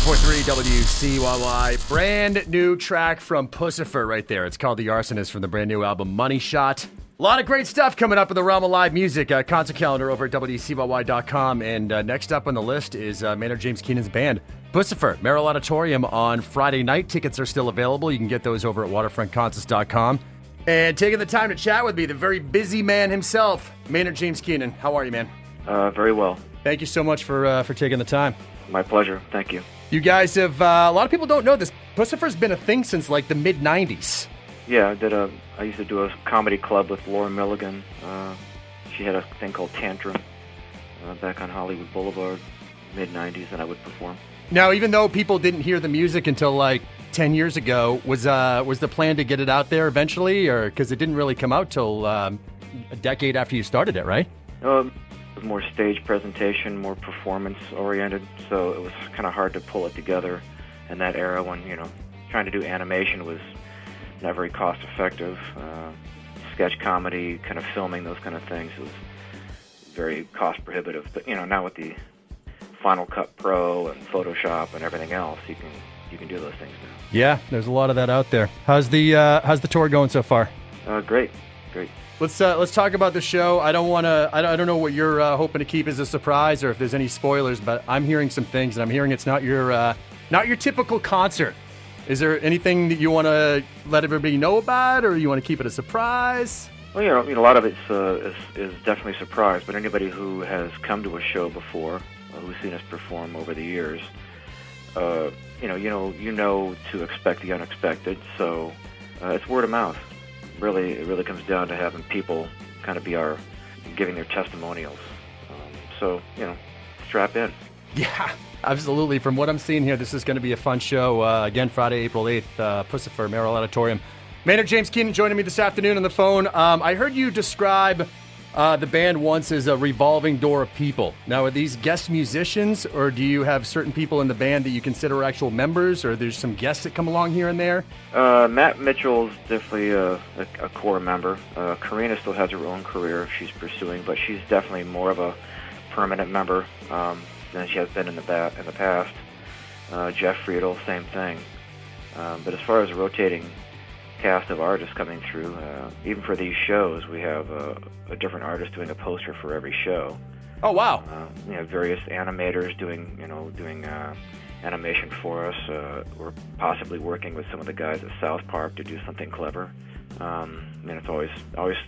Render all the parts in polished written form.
98.3 WCYY. Brand new track from Puscifer right there. It's called The Arsonist from the brand new album Money Shot. A lot of great stuff coming up in the realm of live music. Concert calendar over at WCYY.com. And next up on the list is Maynard James Keenan's band, Puscifer, Merrill Auditorium on Friday night. Tickets are still available. You can get those over at waterfrontconcerts.com. And taking the time to chat with me, the very busy man himself, Maynard James Keenan. How are you, man? Very well. Thank you so much for taking the time. My pleasure. Thank you. You guys have, a lot of people don't know this, Puscifer's been a thing since like the mid-90s. Yeah, I used to do a comedy club with Laura Milligan. She had a thing called Tantrum back on Hollywood Boulevard, mid-90s, and I would perform. Now, even though people didn't hear the music until like 10 years ago, was the plan to get it out there eventually? Or because it didn't really come out till a decade after you started it, right? It was more stage presentation, more performance-oriented, so it was kind of hard to pull it together in that era when, trying to do animation was not very cost-effective. Sketch comedy, kind of filming, those kind of things was very cost-prohibitive. But, now with the Final Cut Pro and Photoshop and everything else, you can do those things now. Yeah, there's a lot of that out there. How's the tour going so far? Great. Let's talk about the show. I don't know what you're hoping to keep as a surprise or if there's any spoilers, but I'm hearing some things, and I'm hearing it's not your typical concert. Is there anything that you want to let everybody know about, or you want to keep it a surprise? Well, a lot of it is definitely a surprise, but anybody who has come to a show before, who's seen us perform over the years, you know to expect the unexpected. So it's word of mouth. It really comes down to having people kind of giving their testimonials. So strap in. Yeah, absolutely. From what I'm seeing here, this is going to be a fun show. Again, Friday, April 8th, Puscifer, Merrill Auditorium. Maynard James Keenan joining me this afternoon on the phone. I heard you describe the band once as a revolving door of people. Now, are these guest musicians, or do you have certain people in the band that you consider actual members, or there's some guests that come along here and there? Matt Mitchell's definitely a core member. Karina still has her own career she's pursuing, but she's definitely more of a permanent member than she has been in the past. Jeff Friedel, same thing. But as far as a rotating cast of artists coming through, even for these shows, we have a different artist doing a poster for every show. Oh, wow. Various animators doing animation for us. We're possibly working with some of the guys at South Park to do something clever. It's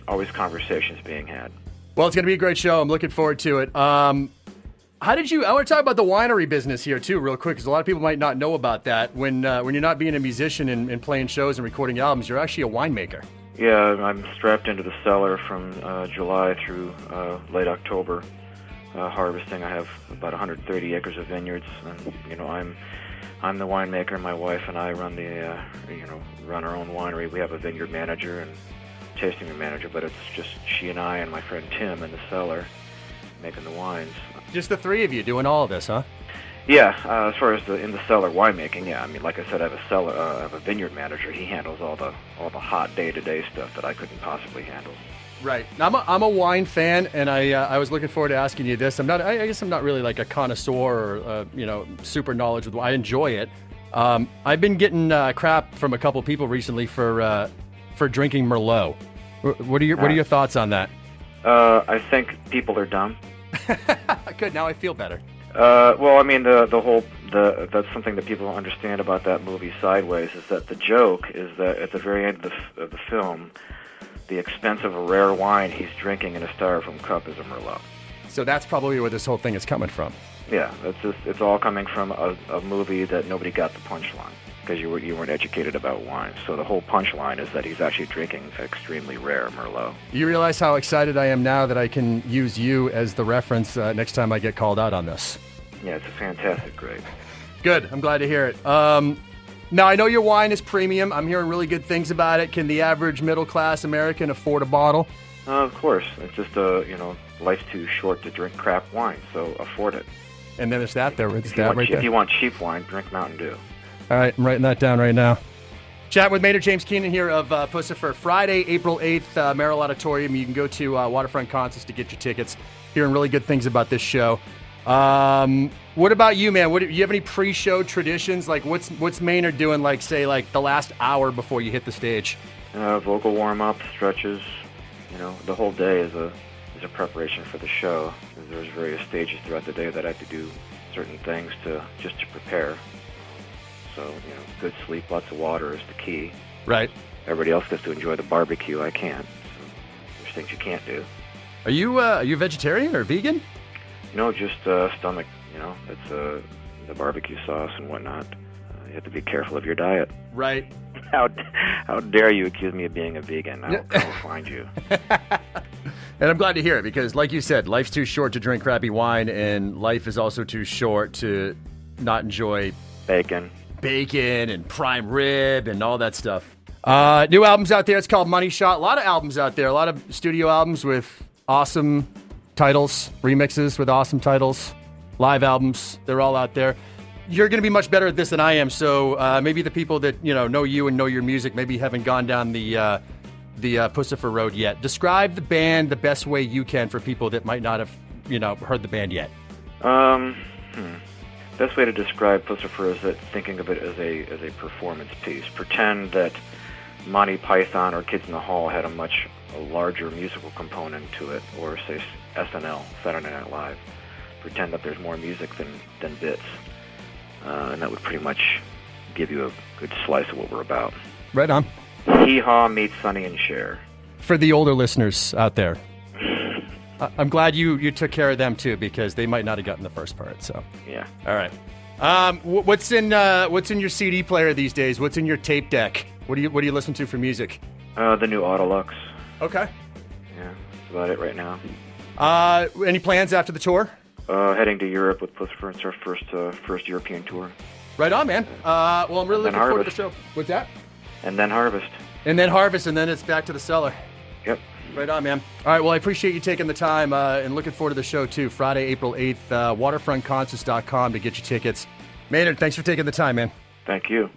always conversations being had. Well, it's going to be a great show. I'm looking forward to it. I want to talk about the winery business here, too, real quick, because a lot of people might not know about that. When you're not being a musician and playing shows and recording albums, you're actually a winemaker. Yeah, I'm strapped into the cellar from July through late October, harvesting. I have about 130 acres of vineyards, and I'm the winemaker. My wife and I run run our own winery. We have a vineyard manager and tasting room manager, but it's just she and I and my friend Tim in the cellar making the wines. Just the three of you doing all of this, huh? Yeah, as far as in the cellar winemaking, yeah. I mean, like I said, I have a vineyard manager. He handles all the hot day-to-day stuff that I couldn't possibly handle. Right. I'm a wine fan, and I was looking forward to asking you this. I guess I'm not really like a connoisseur or super knowledge with wine. I enjoy it. I've been getting crap from a couple people recently for drinking Merlot. What are your thoughts on that? I think people are dumb. Good. Now I feel better. Well, I mean, that's something that people don't understand about that movie Sideways is that the joke is that at the very end of the film, the expense of a rare wine he's drinking in a styrofoam cup is a Merlot. So that's probably where this whole thing is coming from. Yeah, it's all coming from a movie that nobody got the punchline because you weren't educated about wine. So the whole punchline is that he's actually drinking extremely rare Merlot. You realize how excited I am now that I can use you as the reference next time I get called out on this. Yeah, it's a fantastic grade. Good. I'm glad to hear it. Now, I know your wine is premium. I'm hearing really good things about it. Can the average middle-class American afford a bottle? Of course. It's just, life's too short to drink crap wine, so afford it. And then it's that there. If you want cheap wine, drink Mountain Dew. All right, I'm writing that down right now. Chat with Maynard James Keenan here of Puscifer. Friday, April 8th, Merrill Auditorium. You can go to Waterfront Concerts to get your tickets. Hearing really good things about this show. What about you, man? Do you have any pre-show traditions? Like, what's Maynard doing? Like, say, like the last hour before you hit the stage? Vocal warm-up, stretches. The whole day is a preparation for the show. There's various stages throughout the day that I have to do certain things just to prepare. So, good sleep, lots of water is the key. Right. Everybody else gets to enjoy the barbecue. I can't. So there's things you can't do. Are you vegetarian or vegan? Just stomach. It's the barbecue sauce and whatnot. You have to be careful of your diet. Right. How dare you accuse me of being a vegan? I'll find you. And I'm glad to hear it because, like you said, life's too short to drink crappy wine, and life is also too short to not enjoy bacon and prime rib and all that stuff. New albums out there. It's called Money Shot. A lot of albums out there. A lot of studio albums with awesome titles, remixes with awesome titles, live albums. They're all out there. You're going to be much better at this than I am, so maybe the people that know you and know your music maybe haven't gone down the Puscifer road yet. Describe the band the best way you can for people that might not have heard the band yet. Best way to describe Puscifer is that thinking of it as a performance piece. Pretend that Monty Python or Kids in the Hall had a much larger musical component to it, or say SNL, Saturday Night Live. Pretend that there's more music than bits. And that would pretty much give you a good slice of what we're about. Right on. Hee-haw meets Sonny and Cher. For the older listeners out there, I'm glad you took care of them too, because they might not have gotten the first part. So yeah. All right. What's in your CD player these days? What's in your tape deck? What do you listen to for music? The new Autolux. Okay. Yeah, that's about it right now. Any plans after the tour? Heading to Europe with Puscifer. It's our first European tour. Right on, man. Well, I'm really looking forward to the show. What's that? And then Harvest. And then it's back to the cellar. Yep. Right on, man. All right, well, I appreciate you taking the time and looking forward to the show, too. Friday, April 8th, waterfrontconcerts.com to get your tickets. Maynard, thanks for taking the time, man. Thank you.